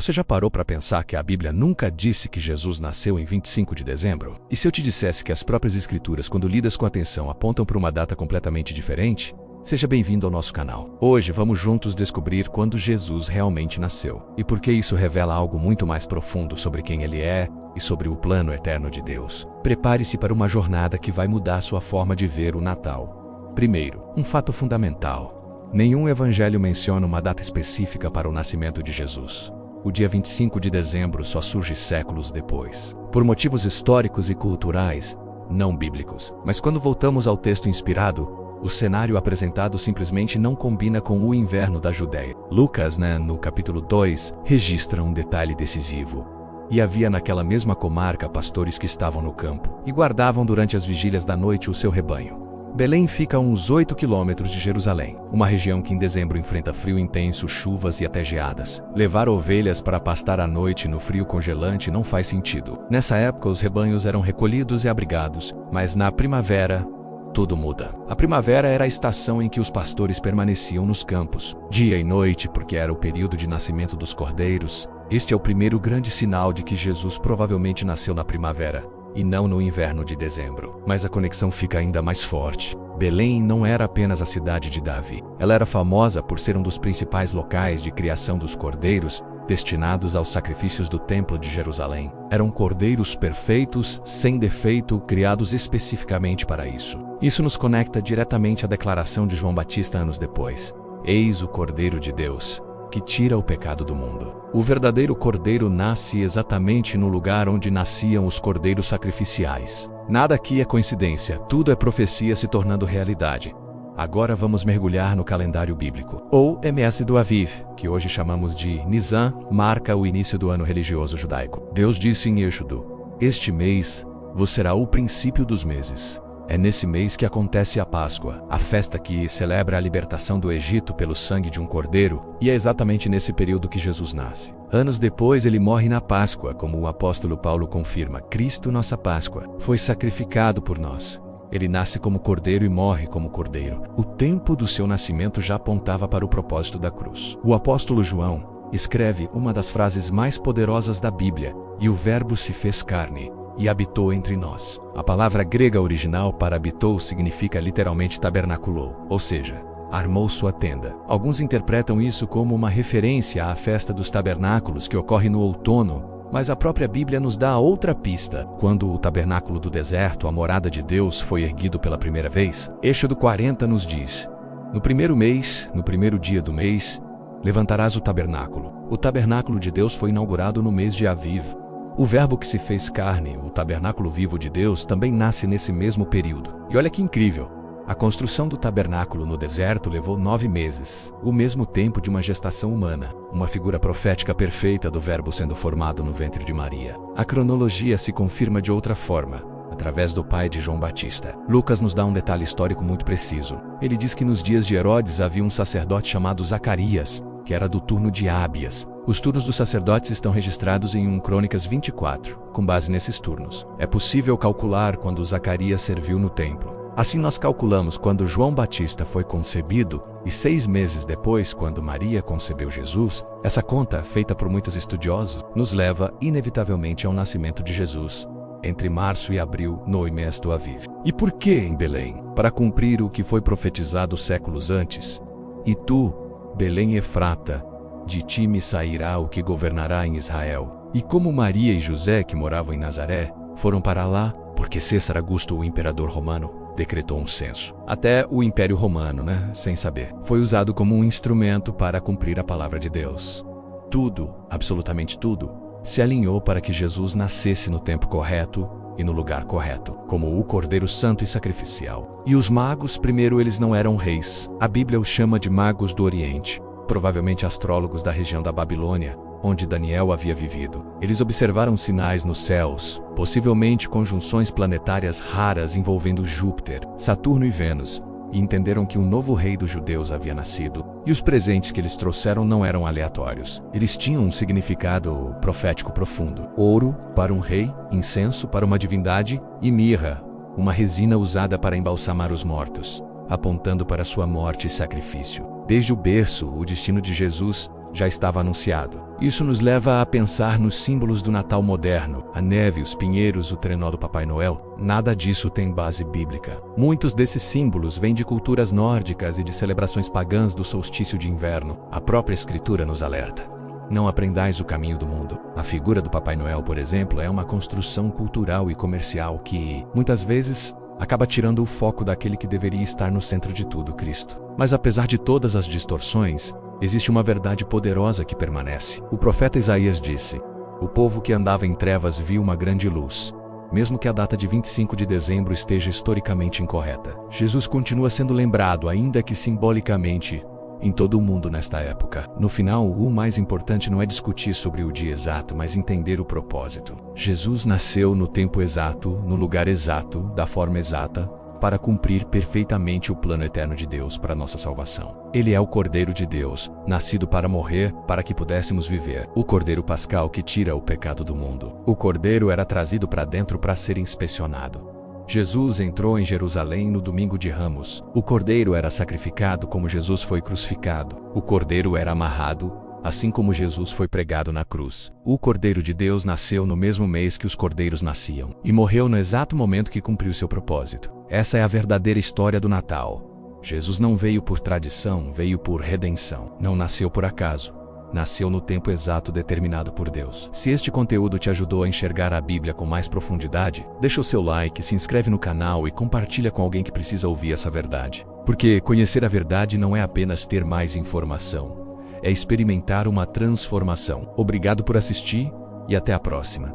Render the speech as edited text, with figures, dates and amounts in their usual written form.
Você já parou para pensar que a Bíblia nunca disse que Jesus nasceu em 25 de dezembro? E se eu te dissesse que as próprias escrituras, quando lidas com atenção, apontam para uma data completamente diferente? Seja bem-vindo ao nosso canal. Hoje vamos juntos descobrir quando Jesus realmente nasceu e por que isso revela algo muito mais profundo sobre quem ele é e sobre o plano eterno de Deus. Prepare-se para uma jornada que vai mudar sua forma de ver o Natal. Primeiro, um fato fundamental. Nenhum evangelho menciona uma data específica para o nascimento de Jesus. O dia 25 de dezembro só surge séculos depois, por motivos históricos e culturais, não bíblicos. Mas quando voltamos ao texto inspirado, o cenário apresentado simplesmente não combina com o inverno da Judéia. Lucas, no capítulo 2, registra um detalhe decisivo. E havia naquela mesma comarca pastores que estavam no campo e guardavam durante as vigílias da noite o seu rebanho. Belém fica a uns 8 quilômetros de Jerusalém, uma região que em dezembro enfrenta frio intenso, chuvas e até geadas. Levar ovelhas para pastar à noite no frio congelante não faz sentido. Nessa época, os rebanhos eram recolhidos e abrigados, mas na primavera, tudo muda. A primavera era a estação em que os pastores permaneciam nos campos, dia e noite, porque era o período de nascimento dos cordeiros. Este é o primeiro grande sinal de que Jesus provavelmente nasceu na primavera, e não no inverno de dezembro. Mas a conexão fica ainda mais forte. Belém não era apenas a cidade de Davi. Ela era famosa por ser um dos principais locais de criação dos cordeiros, destinados aos sacrifícios do Templo de Jerusalém. Eram cordeiros perfeitos, sem defeito, criados especificamente para isso. Isso nos conecta diretamente à declaração de João Batista anos depois. Eis o Cordeiro de Deus, que tira o pecado do mundo. O verdadeiro cordeiro nasce exatamente no lugar onde nasciam os cordeiros sacrificiais. Nada aqui é coincidência, tudo é profecia se tornando realidade. Agora vamos mergulhar no calendário bíblico. Ou MS do Aviv, que hoje chamamos de Nisan, marca o início do ano religioso judaico. Deus disse em Êxodo: "Este mês vos será o princípio dos meses." É nesse mês que acontece a Páscoa, a festa que celebra a libertação do Egito pelo sangue de um cordeiro, e é exatamente nesse período que Jesus nasce. Anos depois ele morre na Páscoa, como o apóstolo Paulo confirma. Cristo, nossa Páscoa, foi sacrificado por nós. Ele nasce como cordeiro e morre como cordeiro. O tempo do seu nascimento já apontava para o propósito da cruz. O apóstolo João escreve uma das frases mais poderosas da Bíblia: "E o Verbo se fez carne e habitou entre nós." A palavra grega original para habitou significa literalmente tabernaculou, ou seja, armou sua tenda. Alguns interpretam isso como uma referência à festa dos tabernáculos que ocorre no outono, mas a própria Bíblia nos dá outra pista. Quando o tabernáculo do deserto, a morada de Deus, foi erguido pela primeira vez, Êxodo 40 nos diz: "No primeiro mês, no primeiro dia do mês, levantarás o tabernáculo." O tabernáculo de Deus foi inaugurado no mês de Aviv. O Verbo que se fez carne, o tabernáculo vivo de Deus, também nasce nesse mesmo período. E olha que incrível! A construção do tabernáculo no deserto levou 9 meses, o mesmo tempo de uma gestação humana, uma figura profética perfeita do Verbo sendo formado no ventre de Maria. A cronologia se confirma de outra forma, através do pai de João Batista. Lucas nos dá um detalhe histórico muito preciso. Ele diz que nos dias de Herodes havia um sacerdote chamado Zacarias, que era do turno de Ábias. Os turnos dos sacerdotes estão registrados em 1 Crônicas 24. Com base nesses turnos, é possível calcular quando Zacarias serviu no templo. Assim nós calculamos quando João Batista foi concebido e 6 meses depois, quando Maria concebeu Jesus. Essa conta, feita por muitos estudiosos, nos leva inevitavelmente ao nascimento de Jesus, entre março e abril, no mês do Aviv. E por que em Belém? Para cumprir o que foi profetizado séculos antes. "E tu, Belém Efrata, de ti me sairá o que governará em Israel." E como Maria e José, que moravam em Nazaré, foram para lá, porque César Augusto, o imperador romano, decretou um censo. Até o Império Romano, sem saber, foi usado como um instrumento para cumprir a palavra de Deus. Tudo, absolutamente tudo, se alinhou para que Jesus nascesse no tempo correto e no lugar correto, como o Cordeiro Santo e Sacrificial. E os magos, primeiro, eles não eram reis. A Bíblia os chama de magos do Oriente, provavelmente astrólogos da região da Babilônia, onde Daniel havia vivido. Eles observaram sinais nos céus, possivelmente conjunções planetárias raras envolvendo Júpiter, Saturno e Vênus, e entenderam que um novo rei dos judeus havia nascido. E os presentes que eles trouxeram não eram aleatórios. Eles tinham um significado profético profundo. Ouro para um rei, incenso para uma divindade e mirra, uma resina usada para embalsamar os mortos, apontando para sua morte e sacrifício. Desde o berço, o destino de Jesus já estava anunciado. Isso nos leva a pensar nos símbolos do Natal moderno, a neve, os pinheiros, o trenó do Papai Noel. Nada disso tem base bíblica. Muitos desses símbolos vêm de culturas nórdicas e de celebrações pagãs do solstício de inverno. A própria Escritura nos alerta: não aprendais o caminho do mundo. A figura do Papai Noel, por exemplo, é uma construção cultural e comercial que, muitas vezes, acaba tirando o foco daquele que deveria estar no centro de tudo, Cristo. Mas apesar de todas as distorções, existe uma verdade poderosa que permanece. O profeta Isaías disse: o povo que andava em trevas viu uma grande luz. Mesmo que a data de 25 de dezembro esteja historicamente incorreta, Jesus continua sendo lembrado, ainda que simbolicamente, em todo o mundo nesta época. No final, o mais importante não é discutir sobre o dia exato, mas entender o propósito. Jesus nasceu no tempo exato, no lugar exato, da forma exata, para cumprir perfeitamente o plano eterno de Deus para nossa salvação. Ele é o Cordeiro de Deus, nascido para morrer, para que pudéssemos viver. O Cordeiro Pascal que tira o pecado do mundo. O Cordeiro era trazido para dentro para ser inspecionado. Jesus entrou em Jerusalém no domingo de Ramos. O Cordeiro era sacrificado como Jesus foi crucificado. O Cordeiro era amarrado, assim como Jesus foi pregado na cruz. O Cordeiro de Deus nasceu no mesmo mês que os cordeiros nasciam, e morreu no exato momento que cumpriu seu propósito. Essa é a verdadeira história do Natal. Jesus não veio por tradição, veio por redenção. Não nasceu por acaso. Nasceu no tempo exato determinado por Deus. Se este conteúdo te ajudou a enxergar a Bíblia com mais profundidade, deixa o seu like, se inscreve no canal e compartilha com alguém que precisa ouvir essa verdade. Porque conhecer a verdade não é apenas ter mais informação, é experimentar uma transformação. Obrigado por assistir e até a próxima.